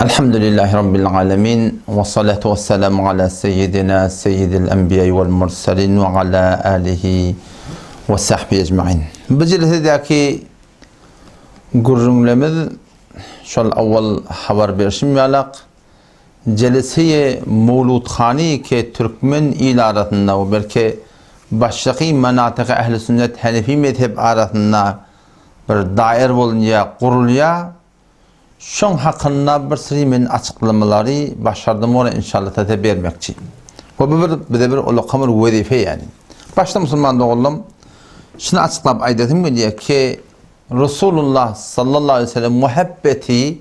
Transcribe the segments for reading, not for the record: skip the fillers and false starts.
Elhamdülillahi Rabbil alemin ve salatu ve selamu ala seyyidina seyyidil enbiya vel mursalin ve ala alihi ve sahbihi ecma'in. Bu ciletedeki gurrunglemiz şol avval haber berişim yalak celeseye Mevludkhani ki Türkmen il arasında ve belki başka manatık ehl-i sünnet Hanefi mezhep arasında bir dair olunca kuruluya şun hakkında bir sürü men açıklamaları başardım ona inşallah da vermekçi. Bu bir ulukamır vazife yani. Başta Müslüman oğlum şunu açıklayıp aydetim diye ki Resulullah sallallahu aleyhi ve sellem muhabbeti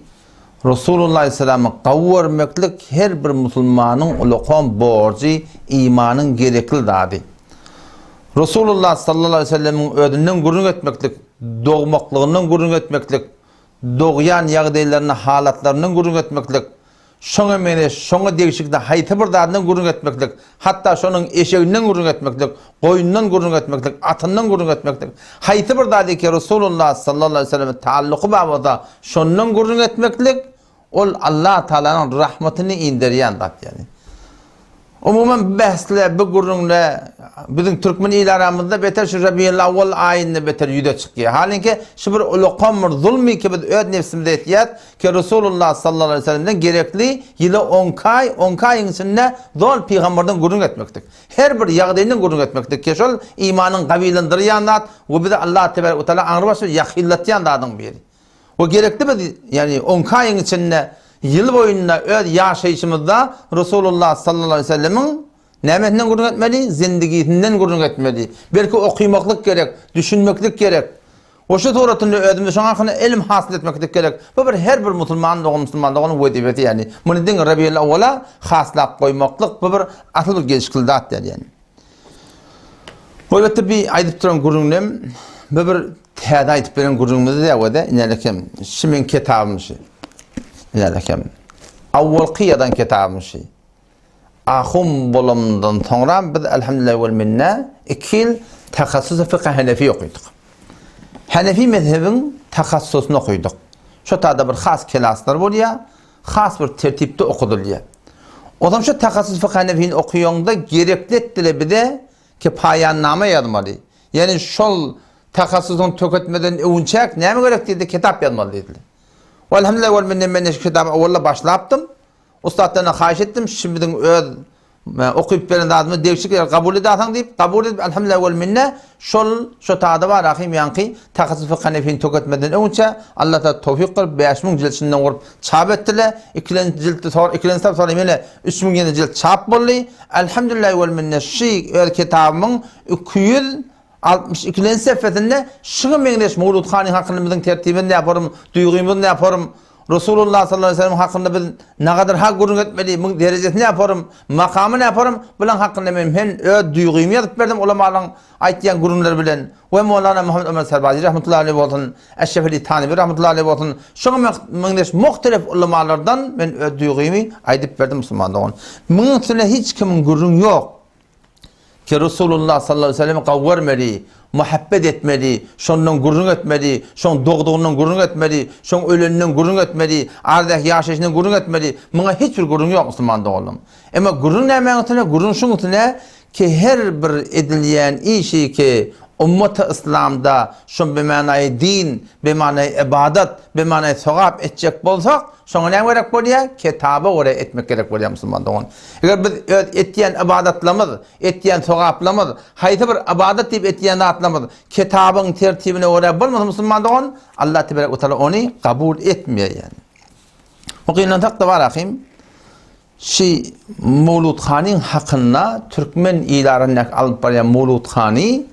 Resulullah aleyhisselam'ı kavurmeklik her bir Müslümanın ulukam borcu imanın gerekli dadı. Resulullah sallallahu aleyhi ve sellem'in ödünden gurun etmeklik, doğmaklığından gurun etmeklik, doğuyan yağdaylarının halatlarından gurun etmeklik, şonu mene, şonu değişiklikte haytı bir dağından gurun etmeklik, hatta şunun eşeğinden gurun etmeklik, koyundan gurun etmeklik, atından gurun etmeklik, haytı bir dağdı ki Resulullah sallallahu aleyhi ve sellem'in taalluku babada şundan gurun etmeklik, ol Allah Teala'nın rahmetini indiriyen dat yani. Umuman bahsle, bu gurrunla, bizim Türkmen il aramızda beter şu Rabi'l Avval ayında beter yüde çıkıyor. Halbuki şu bir ulukamır zulmi ki biz öz nefsimizde etiyat ki Resulullah sallallahu aleyhi ve sellem'den gerekli yılı 10 ayın içinde zor peygamberden gurrun etmektik. Her bir yağdayından gurrun etmektik ki şol imanın kavilendiryan dat ve bize Allah Teala anırbaşı yakillatiyan dadın biri. O gerekli mi yani 10 ayın içinde yıl boyunca öz yaşayışımızda Resulullah sallallahu aleyhi ve sellem'in nemetinden gurrun etmeli, zindagisinden gurrun etmeli. Belki okuymaklık gerek, düşünmeklik gerek. O şu doğrultuda özümüz şuna hakkında ilim hasıl etmeklik gerek. Bu bir her bir Müslüman doğanın vazifeti yani. Bunu din Rabi'l Avval'a haslap koymaklık bu bir asıl bir gelişkildat yani. Öyle bir aydıp duran gurrunlem, bu bir tehada aydıp duran gurrunumuzda da o da inelekim. Şimin kitabımızı. Yalakem. Avval qiyadan kitabımızı. Ahum bolumdan sonra biz elhamdülillah vel minna 2 yıl takassus fıkıh Hanefi okuduk. Hanefi mezhebin takassusunu okuduk. Şu tarzda bir xas klaslar oluyor, xas bir tertipte okuduluyor. O zaman şu takassus fıkıh Hanefi'ni okuyonda gerekli ettiler bir de ki payanname yazmalı. Yani şol takassusun töketmeden övünçek ne mi gerekliydi? Kitap yazmalı dediler. Elhamdülillah vel minna ben kitabı avvalla başlattım. Ustadlarına xahiş ettim. Şimdiden öz okuyup veren adımı değişik kabul edersen deyip kabul edip elhamdülillah vel minna şu taada var rahim yankı takassus fıkıh Hanefi'ni töketmeden önce Allah da tevfik kılıp 5000 cildinden vurup çap ettiler. 2 kitap sonra yine 3000 cilt çap buldu. Elhamdülillah vel minna şu kitabımın 262. sefetinde şunu mengleş Mevludkhani hakkında bizim tertibini ne yaparım, duygumuzu ne yaparım, Resulullah sallallahu aleyhi ve sellem hakkında biz ne kadar hak gurrun etmeli, bunun derecesini ne yaparım, makamı ne yaparım, bunun hakkında ben öz duygumu yazıp verdim ulamaların aytlayan gurrunlar bilen ve Mevlana Muhammed Ömer Serbazi rahmetullahi aleyhi olsun, Eşrefili Tanvi rahmetullahi aleyhi olsun, şunu mengleş muhtelif ulamalardan ben öz duygumu aytıp verdim Müslümanlığa. Bunun üstüne hiç kimin gurrun yok. Ki Resulullah sallallahu aleyhi ve sellem kavvermeli, muhabbet etmeli, şondan gurrun etmeli, şon doğduğundan gurrun etmeli, şon öleninden gurrun etmeli, ardaki yaşayışından gurrun etmeli. Buna hiçbir gurrun yok Müslüman'da oğlum. Ama gurrun ne mevzusuna? Gurrun şunun üstüne ki her bir edilen işi ki Ümmet-i İslam'da şun bir manayı din, bir manayı ibadet, bir manayı sevap edecek bolsak, şuna ne gerek oluyor? Kitabı oraya etmek gerek oluyor Müslüman'da onun. Eğer biz ettiyen ibadetlerimiz, ettiyen sevaplarımız, haydi bir ibadet deyip ettiyen atlamız, kitabın tertibine oraya bulmaz Müslüman'da onun, Allah Teala onu kabul etmiyor yani. O kıyılan takda var akım, Mevludkhani'nin hakkında Türkmen ilarından alıp barayan Mevludkhani,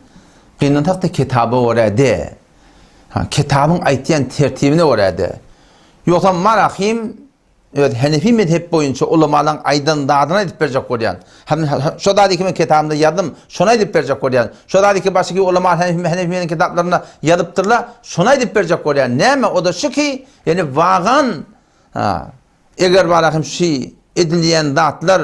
Kıyılan takda kitabı oraya de. Kitabın aytiyen tertibine oraya de. Yoksa marahim Hanefi mezhep boyunca ulamaların aydan dağdına edip verecek oluyan. Şu da ki kitabımda yazdım, şuna edip verecek oluyan. Şu da ki başka ulama Hanefi'nin kitaplarına yazıptırlar, şuna edip verecek oluyan. Ne mi? O da şu ki, yani vağan, eğer marahim edilen dağıtlar,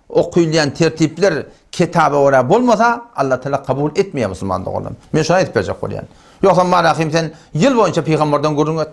okuyulayan tertipler kitabı oraya bulmasa Allah Teala kabul etmiyor Müslümanlık oğlum. Ben şuna edip verecek oluyan. Yoksa marahim sen yıl boyunca peygamberden gurrun et.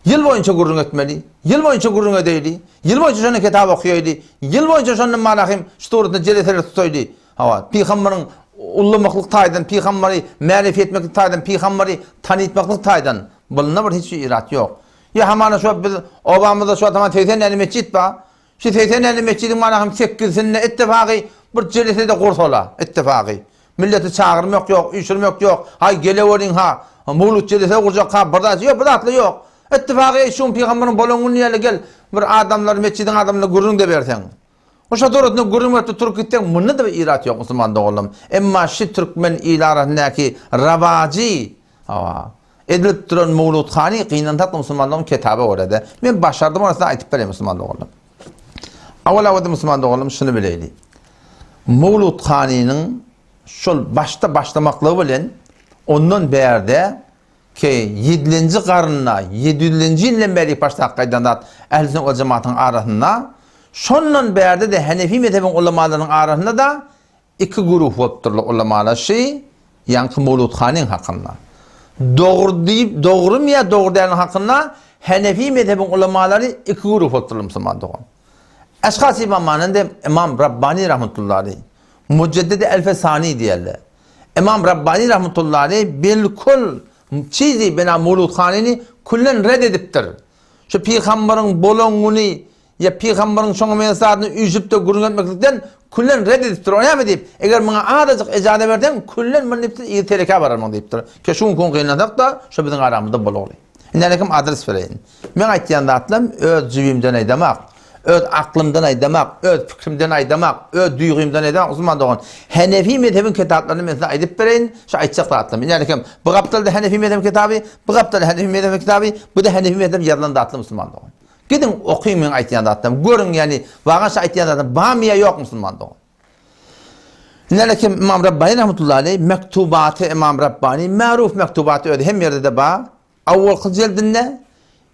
Yıl boyunca gurrun etmeli, yıl boyunca gurrun edeyli, yıl boyunca şunu kitap okuyaylı, yıl boyunca şunu manahim şuurda celeteler tutaylı. Hava, Peygamberin ullumaklık taydan, Peygamberi marifet etmeklik taydan, Peygamberi tanıtmaklık taydan. Bununla bir hiç irat yok. Ya hamana şu biz Obama'da şu tamam teyzen eli mescid ba. Şu teyzen eli mescidin manahim 8 sene ittifakı bir celetede kurtola ittifakı. Milleti çağırmak yok, üşürmek yok. Hay geleverin ha. Mulut celetede kuracak ha. Bırdası yok, bırdatlı yok. İttifakı şu Peygamberin bolongun yerle gel. Bir adamlar mescidin adamla gurrun de versen. O şatoratını gurrun verdi Türk'ten bunun da bir irat yok Müslüman oğlum. Emma şu Türkmen ilarındaki ravaci edilip duran Mevludkhani qiyinantatlı Müslümanlığın kitabı orada. Ben başardım orasını aytıp vereyim Müslüman oğlum. Avvela Müslüman oğlum şunu bileyli. Mevludkhani'nin şol başlamaklığı bilen ondan berde ki 7. qarnına 700. yıldan beri başta qaydandat Ehl-i Sünnet ve Cemaat'ın arasında şondan berde de Hanefi mezhebin ulemalarının arasında da iki grup olupturlar ulemalar şey yankı Mevludkhani'nin hakkında. Doğru deyip doğru mu ya doğru değerinin hakkında Hanefi mezhebin ulemaları iki grup olupturlar Müslüman doğum. Eşkhas imamlarının da İmam Rabbani rahmetullahi Müceddedi El-Fesani diyorlar. İmam Rabbani rahmetullahi bilkul çizi bina Mevludkhani'ni kullen reddediptir. Şu Peygamberin bolonğunu ya Peygamberin şoňa mesajını üjüp de gurrun etmeklikden kullen reddediptir. Ona mı deyip? Eger bana adacık icade berden kullen men deyiptir, irteleke bararman deyiptir. Ki şun kon gynanadak da şu bizim aramızda bolagly. Nälekim adres bereyin. Men aýtýanda atlam öz jübimden aýdamak, öz aklımdan aýdamak, öz fikrimden aýdamak, öz duýgymdan aýdamak Osman dogan. Hanefi mezhebin kitaplaryny men aýdyp bereyin, şu aýtjak atlam. Nälekim bu gapdalda Hanefi mezhebin kitaby, bu gapdalda Hanefi mezhebin kitaby, bu da Hanefi mezhebin ýazylanda atlam Müslüman dogan. Gidin okuyun men aýtýanda atlam. Görün yani wagaşa aýtýanda atlam bamiýa ýok Müslüman dogan. Nälekim İmam Rabbani rahmetullahi aleyh mektubatı İmam Rabbani maruf mektubatı öde hem yerde de ba. Awwalky jeldinde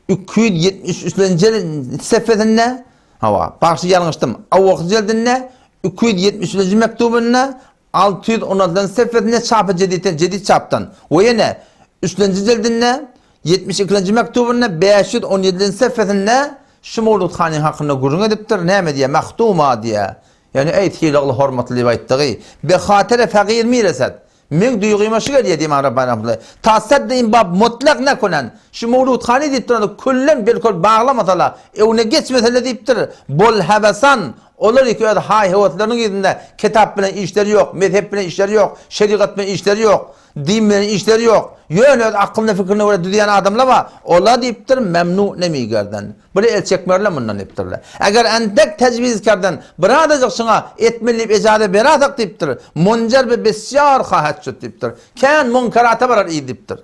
273. sefedinde hava. Başy ýalňyşdym. Awwalky jeldinde 273. mektubunda 616. sefedinde çapy jedid çapdan. O ýene 3-nji jeldinde 72. mektubunda 517. sefedinde şu Mevludkhani hakkında gurrun edipdir. Näme diýe? Mahtuma diýe. Yani eýtgili hormatly aýtdygy. Be hatere faqir miresat. Men duýgyma şu gelýär diýip Rabbani rahmetullah. Tasaddyň bab mutlak näkonan. Şu Mevludkhani diýip durany kullen belkol baglamasala, ewne geçmesele diýipdir. Bol habasan olar iki öde hay-hawatlarynyň ýerinde kitap bilen işleri ýok, mezhep bilen işleri ýok, şeriat bilen işleri ýok, din bilen işleri ýok. Ýöne aklına fikrine göre düdýän adamlar var. Ola diýipdir memnu nemigerden. Biri el çekmerler mundan diýipdirler. Eger endek tecvizkardan biradajyk şuňa etmelip ejade beratak diýipdir. Munjar be besyar hahatçut diýipdir. Kän munkarata barar diýipdir.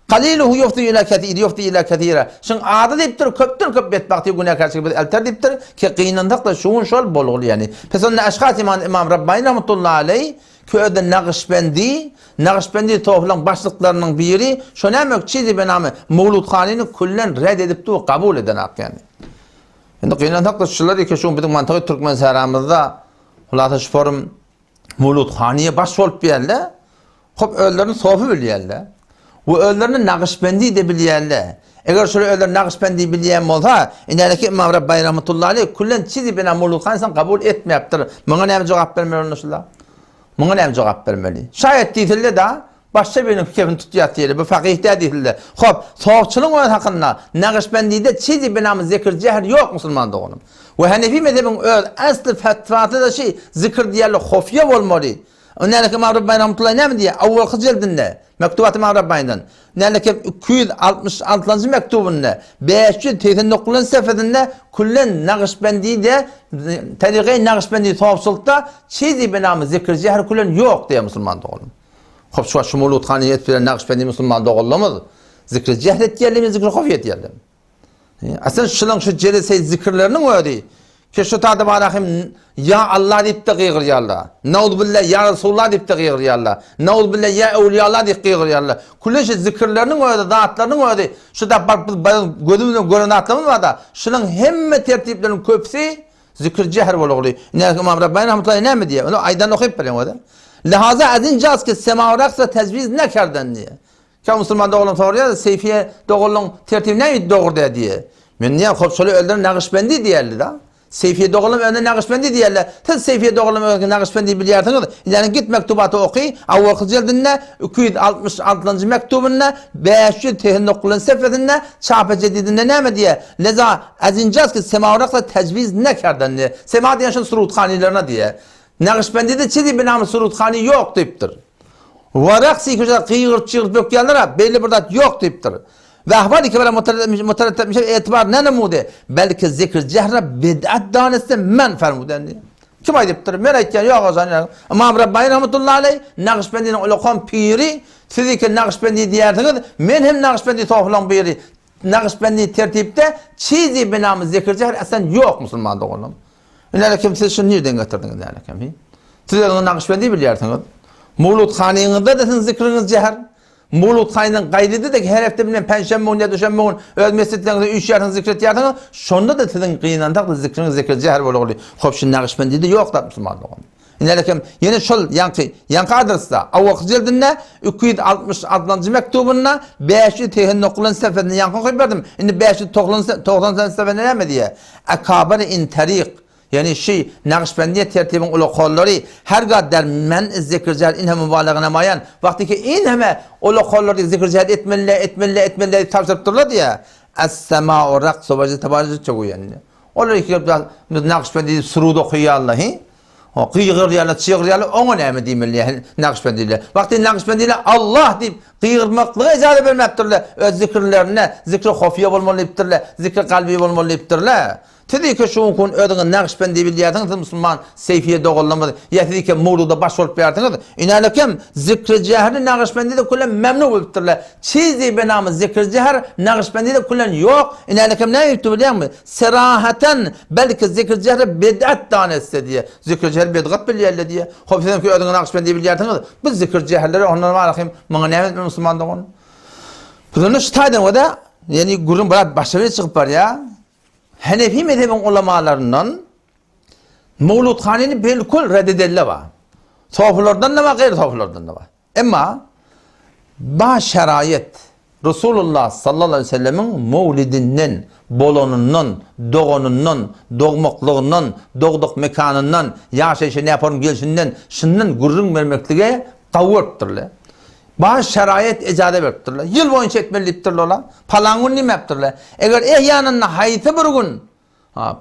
Qaliluhu yufti ila kathir yufti ila kathira. Şun ady diýipdir köpden köp betbaqty günäkarçylyk bir elter diýipdir ki qynandak da şuň şol bolguly yani. Pesonda aşgat İmam Rabbani rahmetullahi aleyh köýde Naqşbendi toplan başlıklarının biri şu nämek çizi benamı Mevludkhani'ni kullen reddedipdi we kabul eden hak yani. Endi qynandak da şular eke şu bizim mantygy Türkmen saramızda ulata şu forum Mevludkhani'ye baş bolup berler. Hop öllerini sofu bilýärler. Bu öllerini Naqşbendi de bilýärler. Eger şol öller Naqşbendi bilýän bolsa, indäki İmam Rabbani rahmetullahi aleyh kullen çizi benamı Mevludkhani'ni kabul etmeyipdir. Muňa näme jogap bermeler şular? Muňa näme jogap bermeli? Şayet diýildi da başga benim fikrim tutýar diýildi. Bu faqihde diýildi. Hop, soğukçylyk öz hakynda Naqşbendi'de çizi benamı zikr cehr ýok Müslüman doganım. We Hanefi mezhebiniň öz asly fatwasy da şey zikr diýerli hofya bolmaly. Nälekim İmam Rabbani rahmetullahi näme diýär? Awwalky jeldinde mektubat İmam Rabbani'dan. Nälekim 266-njy mektubunda 589 sefedinde kullen Naqşbendi'de tariqi Naqşbendi tawsulda çizi benamı zikr cehr kullen ýok diýär Müslüman doganım. Hop şu Mevludkhani etdiren Naqşbendi Müslüman doganlymyz? Zikr cehr etýärlimi, zikr hofya etýärlimi? Aslında şu celese zikirlerinin ödi. Ki şu tadı barahim ya Allah deyip de gıygırıyarlar. Naud billah ya Resulullah deyip de gıygırıyarlar. Naud billah ya evliyallah deyip gıygırıyarlar. Kulli şu zikirlerinin ödi, dağıtlarının ödi. Şu da gözümüzden gören atlamız var da şunun hemme tertiplerinin köpsi zikir cehr bolugly. İmam Rabbani rahmetullahi näme diýär? Onu aydan okuyup bilen ödi. Lihaza azin caz ki sema raksa tecviz nekerden diye. Ki Müslüman doğulun soruyor, Seyfiye doğulun tertibi ne doğru diye. Men niye kopşolu öldürün Nakşibendi diyerli da. Seyfiye doğulun önüne Nakşibendi diyerler. Siz Seyfiye doğulun önüne Nakşibendi biliyorsunuz. Yani git mektubatı okuy. Avvakı cildinle 266. mektubunla 500 tehinnokulun sefedinle çap-ı cedidinde ne mi diye. Leza azincaz ki semavrakla tecviz ne kerden diye. Sema diyen şu surutkhanilerine diye. Nakşibendi'de çizi binamı surutkhani yok deyiptir. Varak sikirce kıyırt çığırt bökkenlere belli burada yok deyiptir. Ve ahval ki böyle muteret etmiş etibar ne nemude? Belki zikr cehre bid'at danesi men fermuden diye. Kim ayıptır? Merakken yok o zaman. Ama Rabbi rahmetullahi aleyh Nakşibendi'nin ulukon piri sizi ki Nakşibendi diyersiniz. Men hem Nakşibendi tohlan piri. Nakşibendi tertipte çizi binamı zikr cehre esen yok Müslüman doğulum. İlahi siz şunu nereden getirdiniz ilahi? Siz Nakşibendi biliyorsunuz. Mulut haniyinizde de sizin zikriniz cehre. Mulut kayının gayrıdı da ki her hafta bilmem penşembe ya düşenbe gün öz mescidlerinde 3 yarın zikret yardınız. Şonda da sizin kıyınanda da zikriniz zikret cehir böyle oluyor. Hopşin Nakşibendi de yok da Müslümanlığı. İnelekim yine şol yankı adresta avvak cildinde 266. mektubunda 500 tehinnokulun seferdini yankı koyup verdim. Şimdi 590 seferdine ne diye? Ekabari interik. Yani Nakşibendiye tertibin ulu kolları her kadar men zikircel inhe mübalağına mayan vakti ki inheme ulu kolları zikircel etmeli tavsırıp durlar diye es-semâ'u raksu vacı tabarcı çoğu yani. Olur ki Nakşibendiye surudu okuyor Allah'ı. O kıyığır yerle çığır yerle onu ne mi diyeyim Nakşibendiyle. Vakti Nakşibendiyle Allah deyip kıyırmaklığı icazı vermektirler. Öz zikirlerine zikri hofiye olmalıdır. Zikri kalbi olmalıdır. Dedi ki şu gün ödünün Nakşibendi biliyordunuz Müslüman Seyfiye doğulamadı. Ya dedi ki Muğlu'da baş olup verdiniz. İnalekim zikri cehri Nakşibendi'de kullen memnun olupturlar. Çizi benamı zikri cehri Nakşibendi'de kullen yok. İnalekim ne yaptı biliyor musun? Serahaten belki zikri cehri bid'at tanesi diye. Zikri cehri bid'at biliyorlar diye. Hoş dedim ki ödünün Nakşibendi biliyordunuz. Bu zikri cehrileri onlara bakayım. Bana ne yapayım Müslüman doğun. Bunu şu taydan o da yani gurun başarıya çıkıp var ya. Hanefi mezhebin ulemalarından Mevlud Khani'ni bilkul reddedildi var. Sofulardan da var, gayri sofulardan da var. Ama bazı şerayet Resulullah sallallahu aleyhi ve sellemin mevlidinin, bolonunun, doğununun, doğmaklığının, doğduk mekanından, yaşayışı ne yaparım gelişinden, şundan gurrun vermekliğe kavurtturlar. Bazı şerayet icade veriptirler. Yıl boyunca etmeliyiptirler ola. Palangun nime yaptırlar. Eğer ehyanına haytı bir gün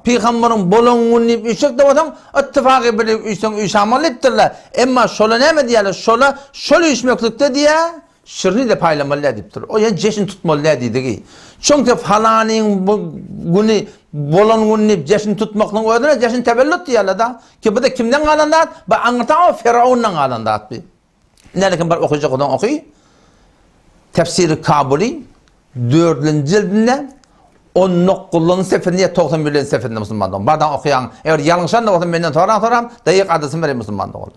Peygamberin bolongun nime üçek de otan ittifakı bilip üçamalıyiptirler. Ama şola ne mi diyorlar? Şola üçmeklikte diye şirini de paylamalı ediptir. O yani ceşin tutmalı ediydi. Çünkü falanın günü bolongun nime ceşin tutmaklığın ödüne ceşin tebellüt diyorlar da. Ki bu da kimden alandat? Bu anlatan o Firavun'dan alandat bir. Nelekim var okuyacak olan okuy. Tefsiri Kabuli 4. cildinde 19. seferinde 91. seferinde Müslümanlığı. Bardan okuyan eğer yanlışan da olsun benden soran dayık adısını vereyim Müslümanlığı oldu.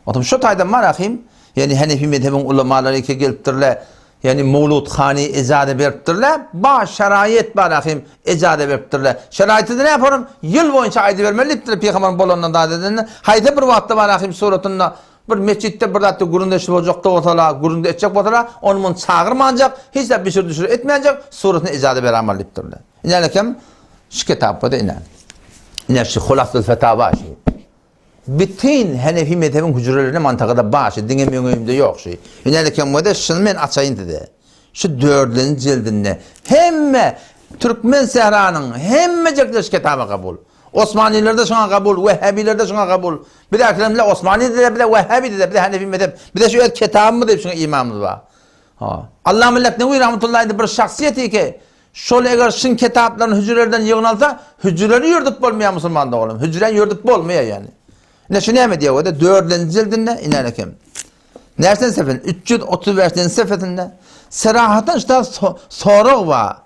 Otum şu taydan var akıyım. Yani Hanefi mezhebin ulemaları ki geliptirler. Yani Mevlud Khani icade veriptirler. Bazı şerayet var akıyım icade veriptirler. Şerayeti de ne yaparım? Yıl boyunca aydı vermeliyiptirler. Peygamberin bolonundan daha dediğinde. Haydi bir vakti var akıyım suratında. Bir mescitte bir datta gurunda işi olacakta ortala, gurunda etecek ortala, onun çağırmayacak, hiç de bir şey düşürü etmeyecek, suretine icade beraberliktirler. İnalekim, şu kitabı da inan. İnan şu Hulasıl Fetava şey. Bütün Hanefi mezhebin hücrelerine mantıkada başı, dine müngüyümde yok şey. İnalekim bu da şunu ben açayım dedi. Şu 4. cildinde, hemme Türkmen Sehra'nın hemme cekleş kitabı kabul. Osmanilerde şuna kabul, Vehhabilerde şuna kabul. Bir de akılımda Osmani de bir de Vehhabi de bir de Hanefi mezhep. Bir de şu kitabı mı deyip şuna imamımız var. Allah millek Nevi rahmetullahi bir şahsiyeti ki şöyle eğer şun kitapların hücrelerden yığınalsa hücreleri yurduk bolmaya Müslümanda oğlum. Hücren yurduk bolmaya yani. Ne şu ne mi diyor o da 4. cildinde inalekim. Nereden seferin? 335. seferinde serahaten işte soru var.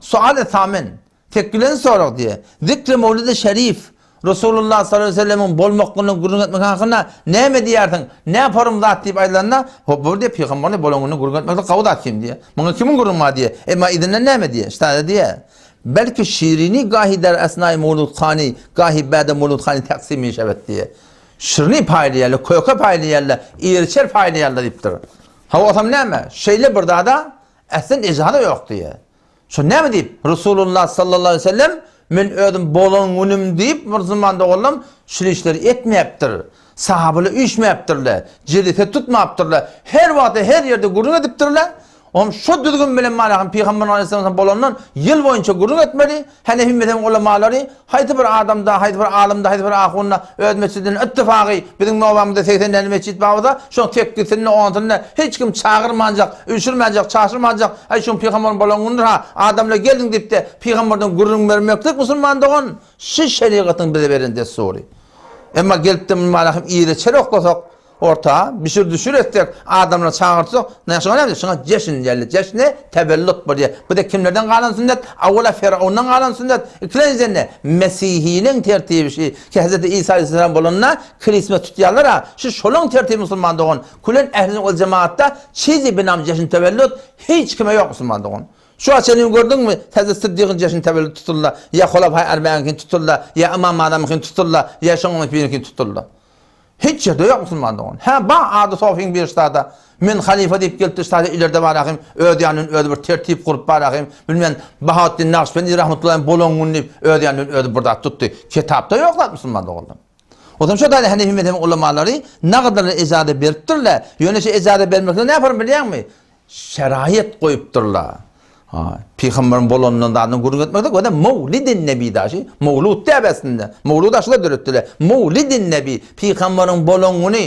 Sual-i thamin. Tekkilen sorak diye. Zikri Mevlid-i Şerif. Resulullah sallallahu aleyhi ve sellem'in bolmaklığını gurgun etmek hakkında ne mi diyerdin? Ne yaparım zat deyip aylarına bu diye Peygamberin bolmaklığını gurgun etmekle kavud atayım diye. Bunu kimin gurgunma diye. Ama idinle ne mi diye? İşte diye. Belki şirini gahi der esnai Mevlud Khani, gahi ba'de Mevlud Khani taksimi şevet diye. Şirini paylayarlar, koyka paylayarlar, İrçer paylayarlar deyiptir. Ha o adam näme? Şeýle bir da äsen ejada ýok diye. Şo näme diýip Resulullah sallallahu aleyhi ve sellem men ödüm bolanynym diýip bir zamanda oğlum şu işleri etmeyipdir. Sahabalar uyuşmayıptırlar. Cilite tutmayıptırlar. Her wagtda her yerde gurun edipdirler. Şu düzgün bilen malakın Peygamber Aleyhisselam bolandan yıl boyunca gurun etmeli. Hanefi mezhebin ulemaları haydi bir adamda, haydi bir alimda, haydi bir ahunna öz mescidinin ittifaqı bizim novamızda 80'ler mescid bağda şu teklifini onunla hiç kim çağırmayacak, üşürmeyecek, çağırmayacak. Ay şu Peygamber bolanındır ha adamla geldin deyip de Peygamberden gurun vermektik Müslüman doğan şu şeriatın bize verinde soru. Ama gelip de malakım iyice çeroklasak orta bir sürü düşür ettik adamla çağırtsak ne söyleyeyim şuna ceşin geldi ceşne tevellüt bu diye bu da kimlerden kalan sünnet avvela Firavundan kalan sünnet ikinci Mesihinin tertibi şey ki Hz. İsa Aleyhisselam bolanına Christmas tutuyorlar ha şu şolun tertibi Müslüman doğun kulen ehlin ol cemaatta çizi binam ceşin tevellüt hiç kime yok Müslüman doğun. Şu açanı gördün mü? Hazreti Sıddık'ın ceşin tevellüt tutuldu. Ya Hulafay Erbeğan'ın tutuldu. Ya İmam Adam'ın tutuldu. Ya Şon'un birinin tutuldu. Hiç yerde yok Müslüman doğun. Ha ba adı Sofi'nin bir stada. Men halife deyip geldi stada ileride barakım. Ödyanın öde bir tertip kurup barakım. Bilmem Bahattin Nakşibendi rahmetullahi bolongun deyip ödyanın öde burada tuttu. Kitapta yoklar Müslüman doğun. O zaman şu da Hanefi mezhebinin ulemaları ne kadar icade beripdirler. Yönesi icade bermekle ne yapar biliyor musun? Şerayet koyupdurlar. Peygamberin bolanından da gurun etmekte o da Mevlidin Nebi daşı Mevlud tebesinde Mevlud aşıla dörüttüler Mevlidin Nebi Peygamberin bolanını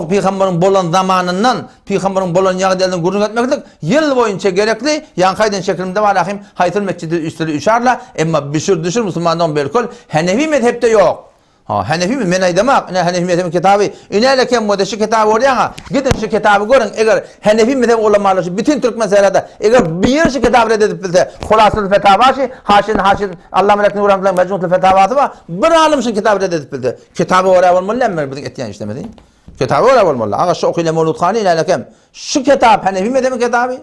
Peygamberin bolan zamanından Peygamberin bolan yağdelinden gurun etmekte yıl boyunca gerekli yankaydan şeklinde var rahim Haytıl Mescidi üstleri üşarla ama bir düşür Müslümandan berkol Hanefi mezhepte yok. Hanefi mi men aydamak ne Hanefi mezhebin kitabı ineleken modeşi kitabı oraya gidin şu kitabı görün eğer Hanefi mezheb ulemaları bütün Türk meselede eğer bir şu kitabı reddedip bilse Hulasül Fetavası haşin Allah melekini uğramdan mecmuatul fetavası var bir alim şu kitabı reddedip bilse kitabı oraya olmalı mı bizim etiyen işlemedi kitabı oraya olmalı ağa şu okuyla Mevludkhani ineleken şu kitap Hanefi mezhebin kitabı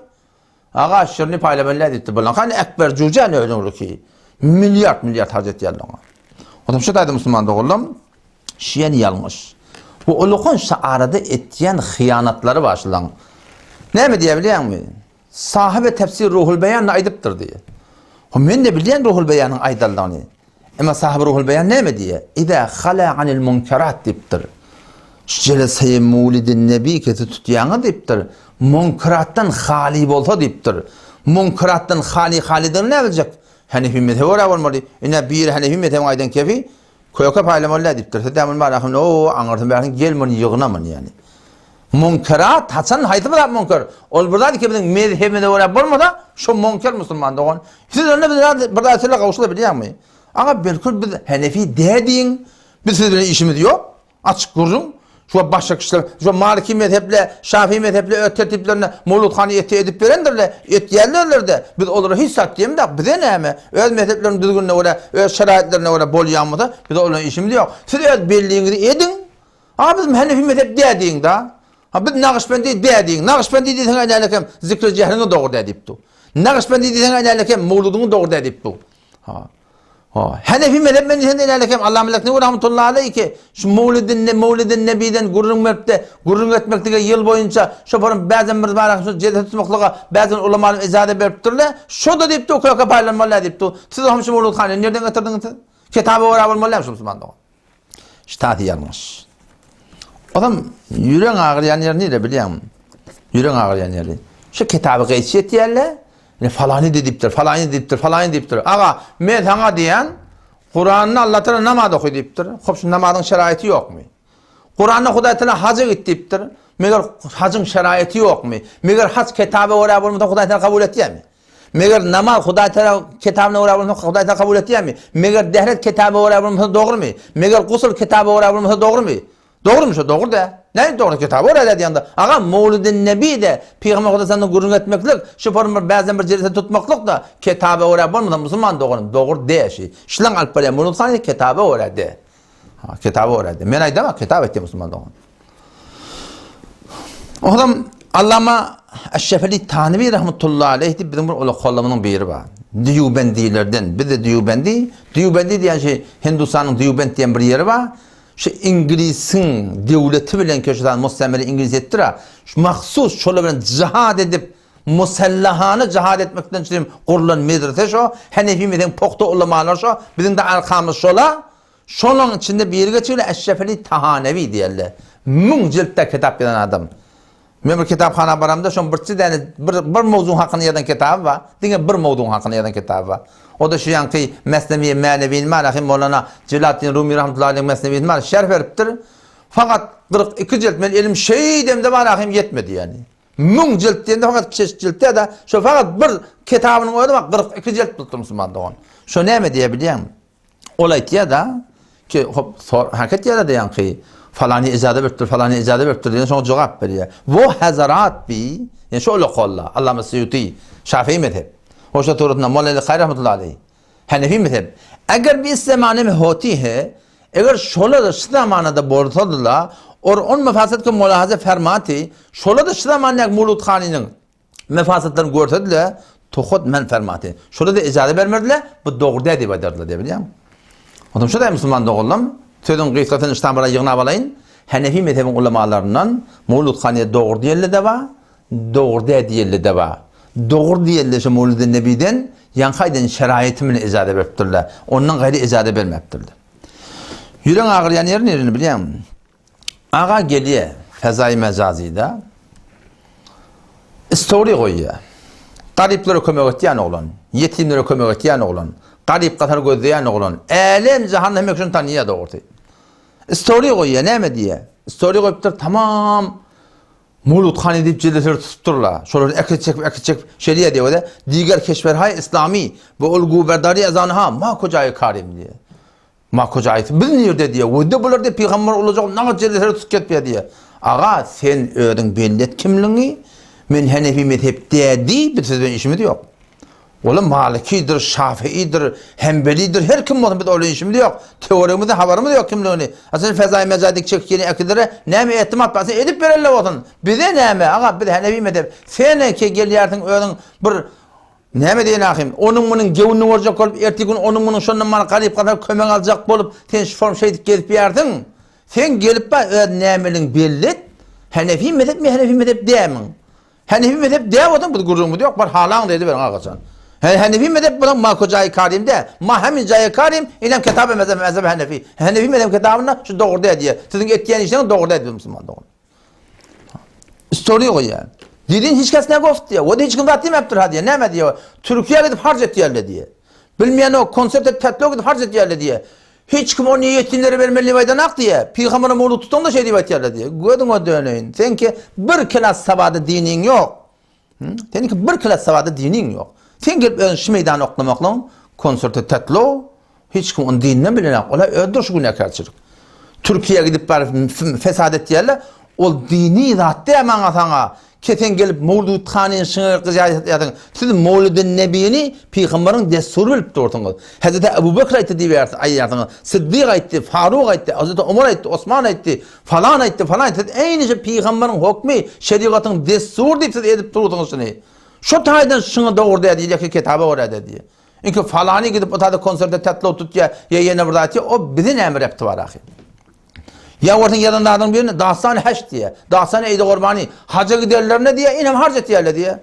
ağa şirini paylamanlar etti bulan hani ekber cüce ne öyle ki milyar harcet yerler. O zaman şu da Müslüman doğullum, şiyen yanlış. Bu ulukun şaarada ettiyen hıyanatları başlan. Ne mi diyebiliyor musun? Sahibi tefsir Ruhul Beyan'la aydıptır diye. Men de biliyen Ruhul Beyan'ın aydallığını. Ama sahibi Ruhul Beyan ne mi diye? İza khala anil munkerat diptir. Celese-i Mevlidin Nebi keti tutyanı diptir. Munkerattan hali bolsa diptir. Munkerattan halidir ne olacak? Hanefi mezhebi oraya olmalı. İnne bir Hanefi mezhebi aydan kefi koyaka paylamalı diptir. Sedamın barakın o anırtın barakın gelmeni yığınaman yani. Munkerat Hasan haytı mı da münker. Ol burada ki bizim mezhebinde oraya olmadı şu münker Müslüman doğun. Siz önüne burada asırla kavuşulabiliyor mu? Ama belki biz Hanefi dediğin biz sizin işimiz yok. Açık kurun. Şu başka kişiler, şu Maliki mezheple, Şafii mezheple tertiplerine Mevludkhani edip verendirler, yerlerler de biz onları hiç satayım da bize ne mi? Öz mezheplerin düzgününe oraya, öz şeraitlerine oraya bol yanmadı, biz onların işimiz yok. Siz öz belliğinizi edin, ama bizim Hanefi mezhep dediğin da, biz Nakşibendi dediğin, Nakşibendi dediğin aylarken zikr-i cehrini doğru dedipti. Nakşibendi dediğin aylarken Mevlud'unu doğru dedipti. Hanefi mezhep men diýende ilerlekem Allah melekine rahmetullahi aleyhi şu Mevlidin Nebi'den gurrun etmektige yıl boyunca şoparın bazen bir barak şu cedet tutmaklığa bazen ulamaların icade beripdirler. Şo da deyipdi okuyaka paylanmalar deyipdi. Siz hamşı Mevludkhani nereden getirdiniz? Kitabı oraya olmalı mı Müslüman doğun? İştahat yanlış. Adam yüreğin ağrıyan yer neydi biliyor musun? Yüreğin ağrıyan yeri. Şu kitabı geçiyet yerler. Falanı dediptir. Ağa men sana diyen Kur'an'ı Allah Teala namaz oku deyiptir. Hop şu namazın şeraiti yok mu? Kur'an'da Huday Teala hacı git deyiptir. Meğer hacın şeraiti yok mu? Meğer hac kitabı oraya bulmada Huday Teala kabul ettiye mi? Meğer namaz Huday Teala kitabını oraya bulmada Huday Teala kabul ettiye mi? Meğer dehret kitabı oraya bulmada doğru mu? Meğer gusül kitabı oraya bulmada doğru mu? Doğru mu şu? Doğru da. Ne doğru kitabı oraya dediğinde. Ağa Mevlidin Nebi de Peygamber Kudüs'ten gurun etmeklik, şu formu bazen bir cerisi tutmaklık da kitabı oraya bulmadan Müslüman doğru. Doğru de şey. Şilan alpaya Mevlidkhani kitabı oraya de. Kitabı oraya de. Men aydama kitap etti Müslüman doğru. O adam Allama Eşşefeli Tanvi rahmetullahi aleyhi bizim bu kollamının biri var. Diyubendilerden. Bir de Diyubendi diyen şey Hindistan'ın Diyubend diyen bir yeri var. şu İngiliz'in devleti bilen köşeden mustameli İngiliz ettir ha. Mahsus şöyle bilen cihad edip musallahanı cihad etmekten çıkayım kurulan medrese şu. Hanefi meden pokta ulamalar şu. Bizim de arkamız şola. Şonun içinde bir yere çıkıyor Eşrefeli Tahanevi diyorlar. Mün ciltte kitap yazan adam. Men bir kitapxana baramda şon bir mavzu hakkında yazan kitap var. Diğer bir mavzu hakkında yazan kitap var. O da şu yankı Mesnevi Manevi'nin malahim Mevlana Celaleddin Rumi rahmetullahi aleyh Mesnevi'nin mal şerh veriptir. Fakat 42 cilt men elim demde malahim yetmedi yani. Mün cilt deyende fakat 5 ciltte de şu fakat bir kitabının oydu bak 42 cilt tuttum Müslümanda on. Şu ne diyebiliyorum? Olay diye da ki hop hareket ya da yankı falani icade veriptir, falani icade veriptir diye sonra cevap veriyor. Bu hazarat bi yani şöyle kolla Allame Suyuti Şafii mezhep. Hoşa turutna Molla Khayr rahmetullahi aleyh. Hanefi mezhep. Eğer bir zamane में होती है, अगर शोला दशता माना दा बोलता और उन मफासद को मुलाहाजा फरमाती, शोला दशता माने एक मुलूद खानी'nin mefasatlarını görtediler, to xud men fermati. Şöyle de icade vermediler, bu doğru dedi badarlar diye biliyor musun? Adam şu da Müslüman doğulam, tüdün gıykatın İstanbul'a yığına balayın, Hanefi mezhebin ulemalarından Mevlud Khani'ye doğru diyelle de var, doğru diyelle de var. Doğru diyelle şu Mevlud-i Nebi'den yankayden şeraitimini icade veriptirler. Ondan gayri icade vermeptirler. Yüren ağırlayan yerini biliyor musun? Ağa geliyor Fezai Mecazi'de story koyuyor. Gariplere kömek ettiyen oğlan, yetimlere kömek ettiyen oğlan, garip katar gözleyen oğlan, elem cehennem için tanıya da ortaya. Story koyuyor, ne mi diye? Story koyuptur, tamam. Mevlud Khani deyip cilleleri tutturlar. Şöyle ekicek şeriye diyor da. Diğer keşferhay İslami ve ulgu berdari ezanha ma kocayı karim diye. Ma kocayı bilmiyor de diye. O da bunlar da peygamber olacak. Ne cilleleri tut ketmiyor diye. Ağa sen öğren bellet kimliğini. Men Hanefi mezhep dedi. Bir sözün işimi de yok. Oğlum Malikidir, Şafii'dir, Hanbeli'dir. Her kim olsun bir öyle işim de yok. Teorimi de havarımı da yok kimliğini. Aslında Fezai Mecazi'deki çektiğini ekidere neyme etimat basın edip verirler olsun. Bize neyme? Ağa bir de Hanefi mezhep. Sen ki geliyordun öğren bir neyme deyin akım. Onun bunun gevunun olacak olup ertesi gün onun bunun şundan bana garip kadar kömek alacak olup sen şu form şeydik gelip yerdin. Sen gelip bak neymenin belli. Hanefi mezhep mi Hanefi mezhep demin. Hanefi mezhep diye odun bu gurumu yok. Var halan dedi ben ağaçan. Hanefi mezhep bunun ma kocayı karim de. Ma hemin cayı karim ilem kitabı mezhep Hanefi. Hanefi mezhep kitabında şu doğru diye. Sizin ettiğin işten doğru diye Müslüman doğru. Story o yani. Dedin hiç kes ne goft diye. O da hiç kim zaten yaptır hadi. Ne mi diyor? Türkiye'ye gidip harc et yerle diye. Bilmeyen o konsepte tetlo gidip harc et yerle diye. Hiç kim o niyetinleri vermeli vaydanak diye. Peygamber'e mevlud tutun da şey diye yerle diye. Gördün o döneyin. Sen ki bir klas savadı dinin yok. Senin ki bir klas savadı dinin yok. Sen gelip şu meydan oklamakla konserte tetlo hiç kim onun dininden bilenek. Ola öldür şu güne karşılık. Türkiye'ye gidip bari fesat et yerle o dini zaten hemen atana. Keten gelip Mevlud Khani'nin şıngır kızı yadın. Siz Mevlud-i Nebi'ni Peygamber'in desturu bilip durtunuz. Hazreti Ebu Bekir aytti diye aytınız. Sıddık aytti, Faruk aytti, Hazreti Ömer aytti, Osman aytti, falan aytti, falan aytti. Aynı Peygamber'in hükmü, şeriatın desturu deyip siz edip durtunuz şunu. Şu taydan şunu doğru diye ki kitabı orada diye. İnki falani gidip o tadı konserde tetlo tut ya yine burada aytti. O bizim emir yaptı var ahi. Ya ortadan yalanlardan birine dağsan haç diye, dağsan eydi kurbani, hacca giderler ne diye, inem harc et yerler diye.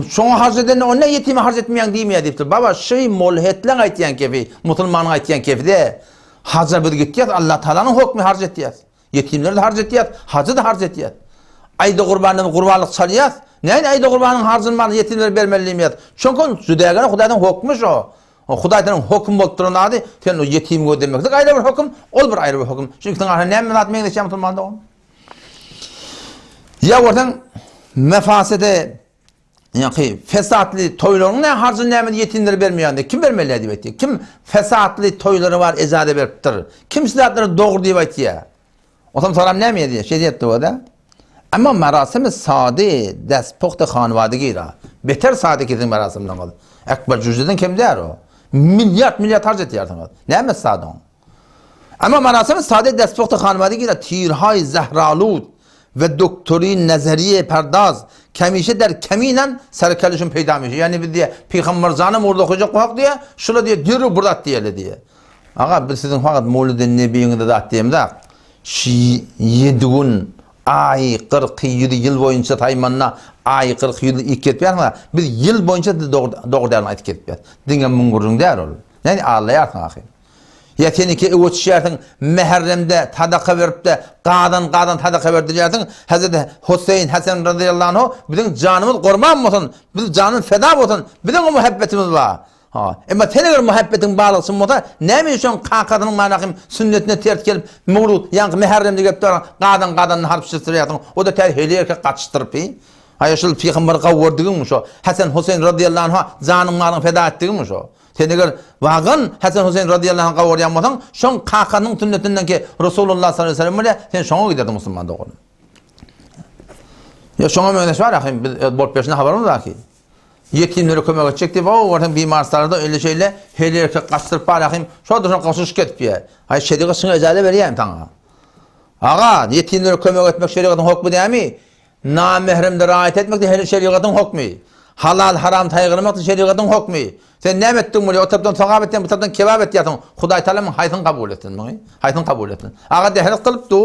Şuna harc edenle o ne yetimi harc etmeyen diyemeye deyiptir. Baba şey mulhetlen aytiyen kefi, Müslümanın aytiyen kefi de, hacca bir gittiyat, Allah Teala'nın hükmü harc etiyat. Yetimleri de harc etiyat, hacı da harc etiyat. Ayda kurbanın kurbanlık çalıyat, neyin ayda kurbanın harcınmanı yetimleri vermeliyimiyat. Çünkü Züdeygan'a Huday'dan hükmüş o. Huday'dan hüküm bolup duran adı, sen o yetim ödemek. Ayrı bir hüküm, ol bir ayrı bir hüküm. Çünkü sen ne menatmeyin de şamtın manda onu. Ya oradan mefasede yani fesatlı toylarının ne harcın ne yetimleri vermiyor de kim vermeli diye etti. Kim fesatlı toyları var ecade veriptir. Kim sizatları doğru diye etti ya. O zaman soram ne mi diye şey etti o da. Ama merasim sade despokta xanvadagi ra. Beter sade kesin merasimden kaldı. Ekber cüzdeden kim der o? Milyar harc etiyordunuz. Ne mi sadon? Ama merasim sade despokta xanvadagi ra tirhay zehralud ve doktorin nezeriye perdaz kemişe der keminen serkelişin peyda mişe. Yani bir diye Peygamber zanım orada okuyacak hak diye şöyle diye dürü burada diye. Ağa biz sizin fakat Mevlid-i Nebi'inde de attığımda 7 gün ay 47 yıl boyunca taymanna ay 40 yıl ilk ketpeyar ama biz yıl boyunca da doğrudan aytıp ketpeyar. Dinge mungurun der ol. Yani ağlayarsın ahir. Ya seniki ötüşersin Muharrem'de sadaka verip de qadan sadaka verdilersin. Hazreti Hüseyin Hasan radıyallahu anh bizim canımız kurban olsun. Bizim canın feda olsun. Bizim o muhabbetimiz var. Ha, ama senin muhabbetin bağlısın mı? Ne mi şu kadının manakım sünnetine ters gelip Mevlud yani Muharrem'de gelip de qadan harpıştırıyordun. O da terheliye kaçtırıp. Hayır şu peygamber kavurduğun mu şu? Hasan Hüseyin radıyallahu anh canın malını feda ettiğin mi şu? Senegal vagın Hasan Hüseyin radıyallahu anh kavuryanmasan şon kakanın sünnetinden ki Resulullah sallallahu aleyhi ve sellem sen şona giderdin Müslüman doğru. Ya şona müneş var ya bol peşine haberimiz var ki. Yetimlere kömek edecek diye o orada bimarlarda öyle şeyle heliye kaçtırıp bakayım. Şu da kaçış ketip ya. Hay şeriatın şuna icazet vereyim sana. Ağa yetimlere kömek etmek şeriatın hükmü değil mi? Namahremde riayet etmek de şeriatın hükmü. Halal haram taygırmak da şeriatın hükmü. Sen ne ettin bunu? O taraftan sakab ettin, bu taraftan kebap ettin. Huday Teala'nın haytını kabul ettin. Haytını kabul ettin. Ağa dehlik kılıptı.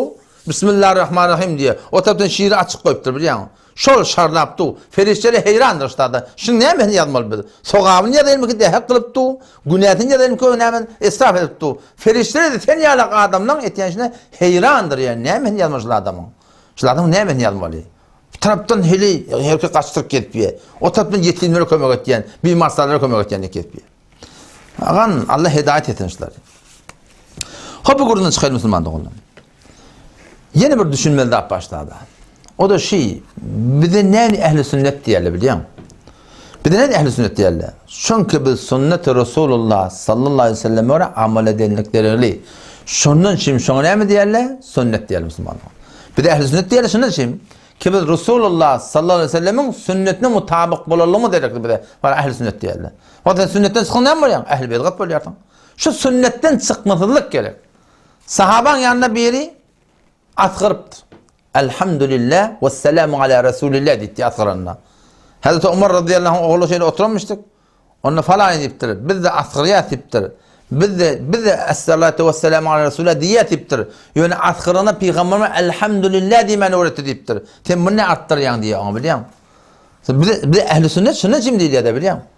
Bismillahirrahmanirrahim diye. O taraftan şiiri açık koyuptur biliyor musun? Şol şarlaptı. Ferişleri heyrandır ustadı. Şimdi ne mi yazmalı bilir? Sokağını ya da ki dehlik kılıptı. Günahını ya da ki önemli israf edipti. Ferişleri de sen yalak adamdan etiyen içine heyrandır yani. Ne mi yazmışlar adamın? Şu adamın ne mi yazmalı? Taraftan heli herke kaçtırıp ketpiyor. O taraftan yetimlere kömek ettiyen, bir maslarlara kömek ettiyen ketpiyor. Ağan Allah hidayet etmişler. Hobi kurundan çıkayım Müslüman doğumdan. Yeni bir düşünmeli daha başladı. O da bir de ne ehli sünnet diyerler biliyor musun? Bir de ne ehli sünnet diyerler? Çünkü biz sünnet-i Resulullah sallallahu aleyhi ve sellem'e göre amel edildikleri. Şunun için şuna ne mi diyerler? Sünnet diyerler Müslüman. Bir de ehli sünnet diyerler şunun için. Ki biz Resulullah sallallahu aleyhi ve sellem'in sünnetine mutabık bulalım mı dedik bir de var ehli sünnet diyorlar. Zaten sünnetten çıkan ne var ya? Ehli bid'at buluyorlar. Şu sünnetten çıkmasızlık gerek. Sahaban yanında biri atkırıptı. Elhamdülillah ve selamu ala Resulillah diye atkırınlar. Hazreti Ömer radıyallahu anh oğlu şeyle oturmuştuk. Onu falan ediptir. Biz de atkırıya tiptir. Biz de esselatu ve selamu ala Resulullah diye tiptir. Yani atkırına peygamberime elhamdülillah diye beni öğretti deyiptir. Sen bunu ne arttırıyorsun diye onu biliyor musun? Bir de ehl-i sünnet sünnet şimdi diye de biliyor musun?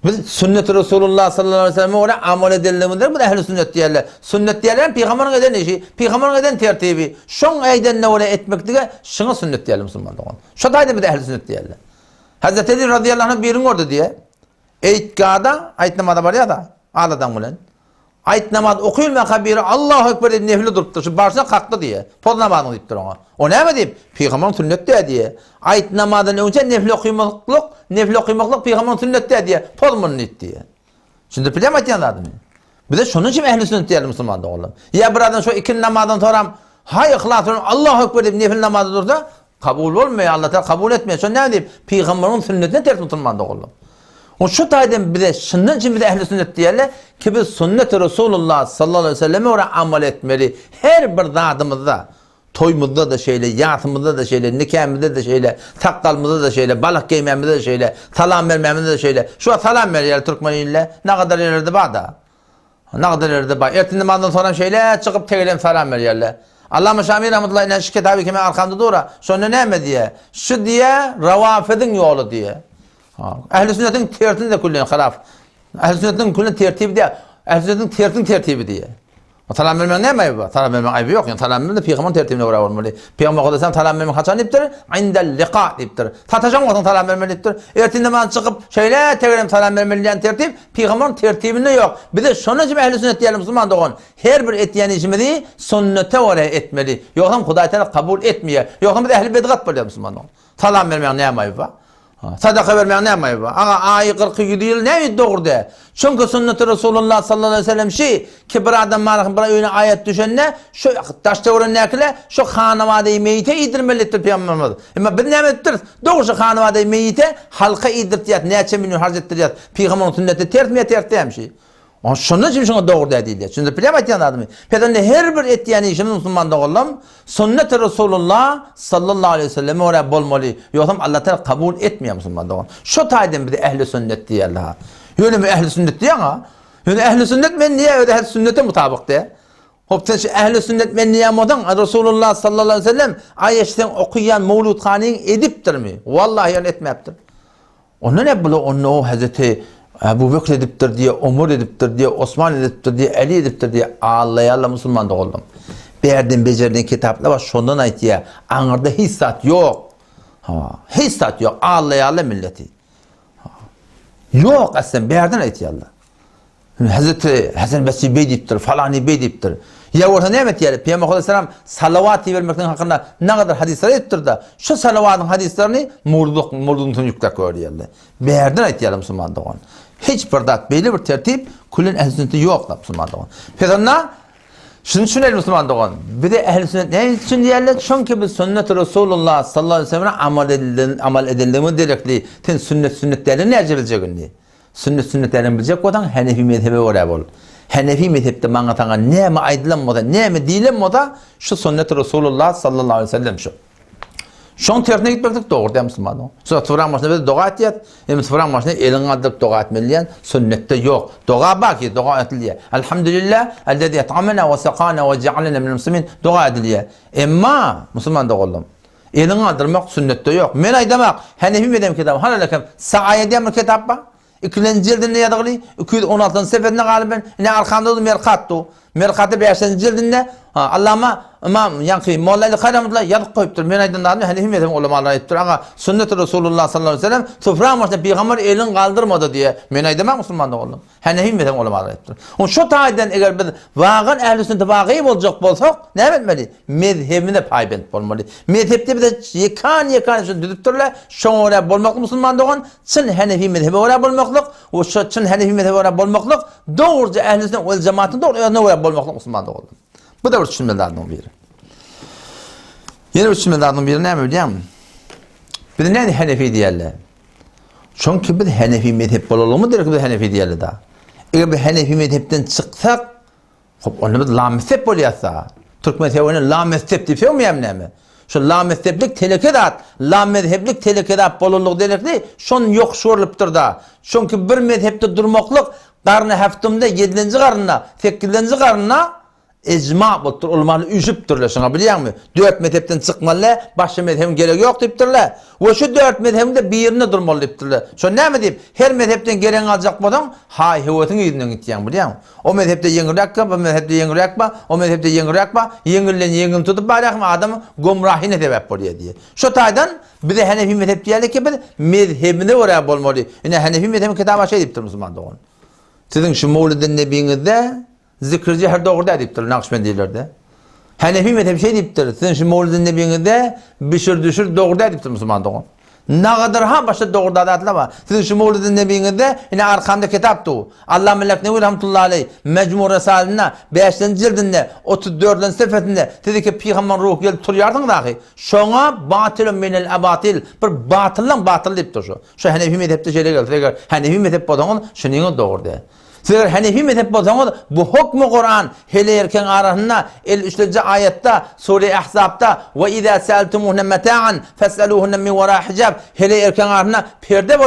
Biz sünnet-i Resulullah sallallahu aleyhi ve sellem'e göre amel edildiğimizdir. Bu da ehl-i sünnet diyorlar. Sünnet diyorlar peygamberin eden işi, peygamberin eden tertibi. Şun aydan ne öyle etmek diye şuna sünnet diyorlar Müslümanlar. Şu da bir de ehl-i sünnet diyorlar. Hazreti Ali radıyallahu anh birin orada diye. Eytkada, ayet namazda var ya da ağladan ulan. Ayet namaz okuyulma kabiri Allahu Ekber deyip nefli duruptur. Şu başına kalktı diye. Poz namazını deyiptir ona. O ne mi deyip? Peygamberin sünnet diye. Ayet namazdan önce nefli okuymaklık peygamberin sünnet diye. Poz bunu deyip diye. Şimdi bilemedi yanlardı mı? Bir de şunun için ehli sünnet diyelim Müslüman'da oğlum. Ya buradan şu iki namazdan sonra hay ihlas olun Allahu Ekber deyip nefli namazı dursa kabul olmuyor. Allah Teala kabul etmiyor. Şu ne deyip? Peygamberin sünnetine ters Müslüman'da oğlum. O şu tayden bir de şundan için bir de ehl-i sünnet diyorlar ki biz sünnet-i Resulullah sallallahu aleyhi ve selleme oraya amel etmeli. Her bir zadımızda, toymuzda da şeyle, yatımızda da şeyle, nikahımızda da şeyle, takkalımızda da şeyle, balık giymemizde de şeyle, salam vermemizde de şeyle. Şu an salam veriyor Türkmeniyle. Ne kadar ileride var da. Ne kadar ileride var. Ertin namazdan sonra şeyle çıkıp tegelem salam veriyorlar. Allah-u Şamil rahmetullahi ile şirket abi kime arkamda dura. Sonra ne mi diye? Şu diye Ravafid'in yolu diye. Ehl-i sünnetin tertini de kullanıyor halaf. Ehl-i sünnetin kullanıyor tertibi diye. Ehl-i sünnetin tertibi diye. O talam vermenin ne ayıbı var? Talam vermenin ayıbı yok. Yani talam vermenin de peygamberin tertibine göre olmalı. Peygamber Kudüs'ten talam vermenin kaçan deyiptir? İndel liqa deyiptir. Tatacağım olsan talam vermeli deyiptir. Ertinde bana çıkıp şeyle tekrarım talam vermeli diyen tertip peygamberin tertibinde yok. Bir de şunun için ehl-i sünnet diyelim Müslüman doğun. Her bir etiyen işimizi sünnete oraya etmeli. Yoksa Huday Teala kabul etmiyor. Yoksa bir de ehl-i bid'at böyle Müslüman doğun. Talam vermenin ne ayıbı var? Sadaka vermeyen ne yapmayı var? Ama ayı 47 yıl ne doğru de? Çünkü sünnet-i Resulullah sallallahu aleyhi ve sellem ki bir adam malakın bir öyle ayet düşenle şu taşta vuran nekle şu hanavade-i meyite idirmelidir Peygamberimiz. Ama bir nemettir. Doğrusu hanavade-i meyite halka idirtiyat. Neçe milyon harc ettiriyat. Peygamberin sünneti tertmeye şey. O şunun için şuna doğru değil. Şimdi bilemedi adamı. Peygamber her bir ettiğini işimiz Müslüman oğlum sünnet-i Resulullah sallallahu aleyhi ve sellem oraya bolmalı. Yoksa Allah Teala kabul etmiyor Müslüman oğlum. Şu tayden bir de ehli sünnet diyorlar. Öyle mi ehli sünnet diyor ha? Yani ehli sünnet men niye öyle her sünnete mutabık de. Hop sen ehli sünnet men niye modan Resulullah sallallahu aleyhi ve sellem ayetten okuyan Mevlud Kani'yi ediptir mi? Vallahi yani etmeptir. Onun ne bunu onu Hazreti Ebu Bekir ediptir diye, Ömer ediptir diye, Osman ediptir diye, Ali ediptir diye Allah'a Müslüman da oldum. Berden becerdiğin kitaplar var şondan ait ya. Anırda hissat yok. Hissat yok. Allah'a milleti. Yok aslında berden ait ya Allah. Hazreti Hasan Basri Bey deyiptir, falani Bey deyiptir. Ya orada ne emet yani? Peygamber Aleyhisselam salavat vermekten hakkında ne kadar hadisler ettir da şu salavatın hadislerini murdun yüklek öğreniyorlar. Berden ait ya Müslüman da onun. Hiç bir dat belli bir tertip kulün ehl-i sünneti yok da Müslüman da onun. Peygamber şunu düşünelim Müslüman da onun. Bir de ehl-i sünnet ne için diyorlar? Çünkü biz sünnet-i Resulullah sallallahu aleyhi ve sellem amal edildiğimi direktli. Ten sünnetlerini ne bilecek? Sünnetlerini bilecek odan Hanefi mezhebi oraya bol. Hanefi mezhepte bana tanga ne mi aydınlanmadı, ne mi dilenmedi? Şu sünnet-i Resulullah sallallahu aleyhi ve sellem şu. Şon terine gitmektik doğru değil Müslüman. Sonra tıfıran başına bir dua et yet. Tıfıran başına elini alıp dua etmeliyen sünnette yok. Dua bak ki dua ediliye. Elhamdülillah ellezî et'amena ve sekâna ve cealena minel muslimin dua ediliye. Emma Müslüman da oldum. Elini aldırmak sünnette yok. Men demek Hanefi medem kitabı. Hanalekem Sa'aye diye bir kitap var. İkinci cildinde yadırlı. 216. seferinde galiben ne arkamda oldu Merkat'tu. Merkat'ı 5. cildinde Allama İmam Yankı Molla'yı kayramızla yadık koyuptur. Men aydın da Hanefi medem ulamalar ettir. Ama sünnet-i Resulullah sallallahu aleyhi ve sellem tıfran başında peygamber elin kaldırmadı diye men aydemek Müslüman da oldum. Hanefi medem ulamalar ettir. Şu tayden eğer biz vağın ehl-i sünnet vağıyı olacak bolsak ne etmeli? Mezhebine paybent olmalı. Mezhepte bir de yekan şu düdüptürler. Şoň oraya bolmaklı Müslüman da olan çın Hanefi mezhebi oraya bolmaklık. O çın Hanefi mezhebi oraya bolmaklık. Doğruca ehl-i sünnet vel cemaatin doğru oraya bolmaklık Müslüman da oldum. Bu da bir düşünmelerden biri. Yeni bir düşünmelerden biri ne biliyor musun? Bir de ne Hanefi diyorlar? Çünkü bir Hanefi mezhep olalım mı direkt bir Hanefi diyorlar da. Eğer bir Hanefi mezhepten çıksak, onu bir la mezhep oluyorsa, Türk mezhebinin la mezhep diye şey olmuyor mu? Şu la mezheplik telekedat, la mezheplik telekedat boluluk delikli, şun yok şuurluptur da. Çünkü bir mezhepte durmaklık, karnı haftamda 7. karnına, 8. karnına, ecma bultur, olmalı üjüptürler şuna biliyor musun? 4 mezhepten çıkmalı, başka mezhebin gerek yok deyiptirler. Ve şu 4 mezhebin de birine durmalı deyiptirler. Şu ne mi deyip, her mezhepten gelen alacak bodan, hay hüvetin yüzünden gideceğim biliyor musun? O mezhepte yengir yakma, bu mezhepte yengir yakma, o mezhepte yengir yakma, yengirlen tutup bayrakma adamı gomrahine sebep oluyor diye. Şu taydan bir de Hanefi mezhep diyelim ki bir mezhebine oraya bolmalı. Yani Hanefi mezhebin kitabı şey deyiptir Müslüman da onun. Sizin şu Mevlid-i Nebi'nizde zikirci her doğruda deyiptir Nakşibendilerde. Hanefi mezhebi şey deyiptir. Sizin şu Mevlid-i Nebi'nizde bişir düşür doğruda deyiptir Müslüman da onun. Ne kadar başta doğruda adatlar var. Sizin şu Mevlid-i Nebi'nizde yine arkamda kitaptı. Allah Meleknevi rahmetullahi aleyh Mecmu Resulü'ne 5. cildinde 34. sefetinde dedi ki Peygamber ruhu gelip turuyardın dahi. Şona batilun minel abatil bir batıl deyiptir şu. Şu Hanefi mezhepte şeyle geldi. Hanefi mezhep bodanın şunun doğruda. Sizler Hanefi mezhep bolsanız bu hukmu Kur'an hele erken arasında 53. ayette Sure-i Ahzab'da ve izâ sâltumuhunne meta'an fes'alûhunne min verâ hicab hele erken arasında perde